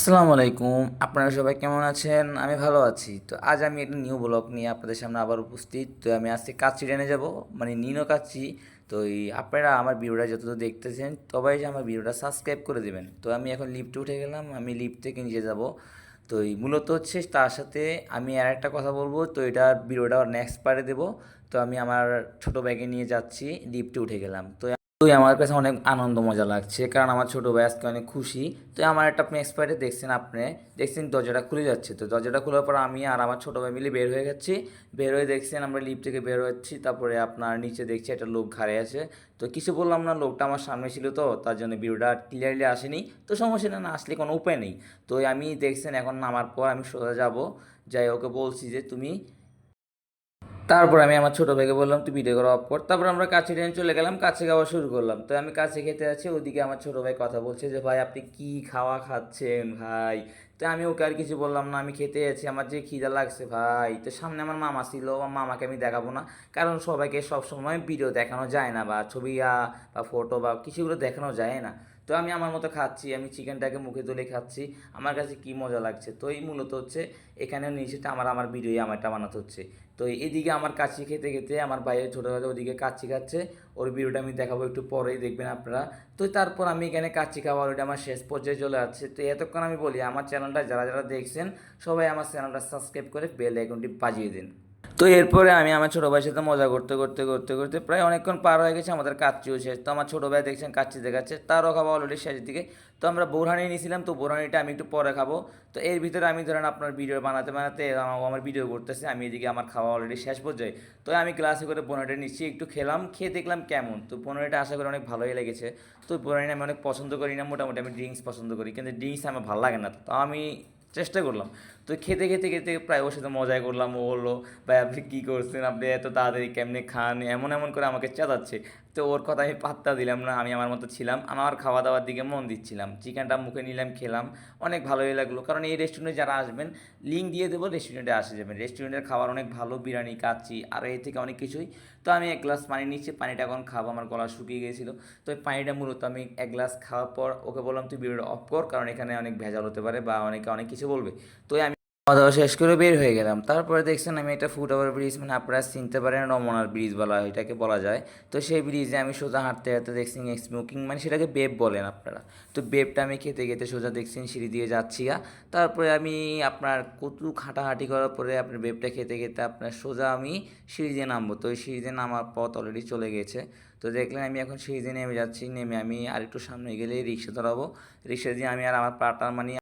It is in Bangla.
আসসালামু আলাইকুম। আপনারা সবাই কেমন আছেন? আমি ভালো আছি। তো আজ আমি একটা নিউ ব্লগ নিয়ে আপনাদের সামনে আবার উপস্থিত। তো আমি আজকে কাচ্চি ট্রেনে যাব, মানে নিনো কাচ্চি। তো আপনারা আমার ভিডিওটা যতদূর দেখতেছেন সবাই যে আমার ভিডিওটা সাবস্ক্রাইব করে দেবেন। তো আমি এখন লিফটে উঠে গেলাম, আমি লিফট থেকে নিচে যাব। তো মূলত হচ্ছে তার সাথে আমি আর একটা কথা বলবো, তো এটা ভিডিওটা নেক্সট পার্টে দেবো। তো আমি আমার ছোটো ব্যাগে নিয়ে যাচ্ছি, লিফটে উঠে গেলাম। তো আমার কাছে অনেক আনন্দ মজা লাগছে, কারণ আমার ছোটো ভাই আজকে অনেক খুশি। তো আমার একটা আপনি এক্সপার্টে দেখছেন দরজাটা খুলে যাচ্ছে। তো দরজাটা খোলার পর আমি আর আমার ছোটো ভাই মিলে বের হয়ে গেছি। বের হয়ে দেখছেন আমরা লিফট থেকে বের হচ্ছি, তারপরে আপনার নিচে দেখছি একটা লোক ঘাড়ে আছে। তো কিছু বললাম না, লোকটা আমার সামনে ছিল, তো তার জন্য ভিডিওটা ক্লিয়ারলি আসেনি। তো সমস্যা না আসলে কোনো উপায় নেই। তো আমি দেখছেন এখন নামার পর আমি সোজা যাব, যাই ওকে বলছি যে তুমি, তারপর আমি আমার ছোটো ভাইকে বললাম তুই ভিডিও করা অফ কর। তারপর আমরা কাছে টেনে চলে গেলাম, কাছে খাওয়া শুরু করলাম। তো আমি কাছে খেতে আছি, ওদিকে আমার ছোটো ভাই কথা বলছে যে ভাই আপনি কি খাওয়া খাচ্ছেন ভাই। তো আমি ওকে আর কিছু বললাম না, আমি খেতে আছি, আমার যে খিদা লাগছে ভাই। তো সামনে আমার মামা ছিল, আমার মামাকে আমি দেখাবো না, কারণ সবাইকে সবসময় ভিডিও দেখানো যায় না, বা ছবি বা ফটো বা কিছুগুলো দেখানো যায় না। তো আমি আমার মতো খাচ্ছি, আমি চিকেনটাকে মুখে তুলে খাচ্ছি, আমার কাছে কি মজা লাগছে। তো এই মূলত হচ্ছে এখানে নিচেটা আমার আমার ভিডিও আমারটা বানাতে হচ্ছে। তো এদিকে আমার কাচ্চি খেতে খেতে আমার ভাইয়ের ছোটো ভাই ওদিকে কাচ্চি খাচ্ছে, ওর ভিডিওটা আমি দেখাবো একটু পরেই, দেখবেন আপনারা। তো তারপর আমি এখানে কাচ্চি খাওয়া অলরেডি আমার শেষ পর্যায়ে চলে আসছে। তো এতক্ষণ আমি বলি আমার চ্যানেলটা যারা যারা দেখছেন সবাই আমার চ্যানেলটা সাবস্ক্রাইব করে বেল আইকনটি বাজিয়ে দিন। তো এরপরে আমি আমার ছোটো ভাইয়ের সাথে মজা করতে করতে করতে করতে প্রায় অনেকক্ষণ পার হয়ে গেছে, আমাদের কাচ্চিও শেষ। তো আমার ছোটো ভাই দেখছেন কাচ্চি দেখাচ্ছে, তারও খাওয়া অলরেডি শেষের দিকে। তো আমরা বোরহানি নিয়েছিলাম, তো বোরহানিটা আমি একটু পরে খাবো। তো এর ভিতরে আমি ধরেন আপনার ভিডিও বানাতে বানাতে ও আমার ভিডিও করতেছে, আমি এদিকে আমার খাওয়া অলরেডি শেষ পর্যায়ে। তো আমি গ্লাসে করে বোরহানিটা নিচ্ছি, একটু খেলাম, খেয়ে দেখলাম কেমন। তো বোরহানিটা আশা করি অনেক ভালোই লেগেছে। তো বোরহানি আমি অনেক পছন্দ করি না, মোটামুটি আমি ড্রিঙ্কস পছন্দ করি, কিন্তু ড্রিঙ্কস আমার ভালো লাগে না। তো আমি চেষ্টা করলাম। তো খেতে খেতে খেতে প্রায় ওর সাথে মজাই করলাম। ও বললো ভাই আপনি কী করছেন, আপনি এত তাড়াতাড়ি কেমনে খান, এমন এমন করে আমাকে চেঁচাচ্ছে। তো ওর কথা আমি পাত্তা দিলাম না, আমি আমার মতো ছিলাম, আমার খাওয়া দাওয়ার দিকে মন দিচ্ছিলাম। চিকেনটা মুখে নিলাম, খেলাম, অনেক ভালোই লাগলো। কারণ এই রেস্টুরেন্টে যারা আসবেন, লিঙ্ক দিয়ে দেবো, রেস্টুরেন্টে আসে যাবেন। রেস্টুরেন্টের খাবার অনেক ভালো, বিরিয়ানি কাচ্চি আর এর থেকে অনেক কিছুই। তো আমি এক গ্লাস পানি নিচ্ছি, পানিটা এখন খাবো, আমার গলা শুকিয়ে গিয়েছিলো। তো এই পানিটা মূলত আমি এক গ্লাস খাওয়ার পর ওকে বললাম তুই ভিডিওটা অফ কর, কারণ এখানে অনেক ভেজাল হতে পারে বা অনেকে অনেক কিছু বলবে। তো আমি খাওয়া দাওয়া শেষ করে বের হয়ে গেলাম। তারপরে দেখছেন আমি একটা ফুট ওভার ব্রিজ, মানে আপনারা চিনতে পারেন রমনার ব্রিজ বলা হয় এটাকে বলা যায়। তো সেই ব্রিজে আমি সোজা হাঁটতে হাঁটতে দেখছি স্মোকিং, মানে সেটাকে বেপ বলেন আপনারা। তো বেপটা আমি খেতে খেতে সোজা দেখছেন সিঁড়ি দিয়ে যাচ্ছি। তারপরে আমি আপনার কতু হাঁটাহাঁটি করার পরে আপনার বেপটা খেতে খেতে আপনার সোজা আমি সিঁড়ি দিয়ে নামবো। তো ওই সিঁড়ি দিয়ে নামার পথ অলরেডি চলে গেছে। তো দেখলেন আমি এখন সিঁড়ি দিয়ে নেমে যাচ্ছি, নেমে আমি আরেকটু সামনে গেলে রিক্সা ধরাবো। রিক্সা দিয়ে আমি আর আমার পার্টনার মানে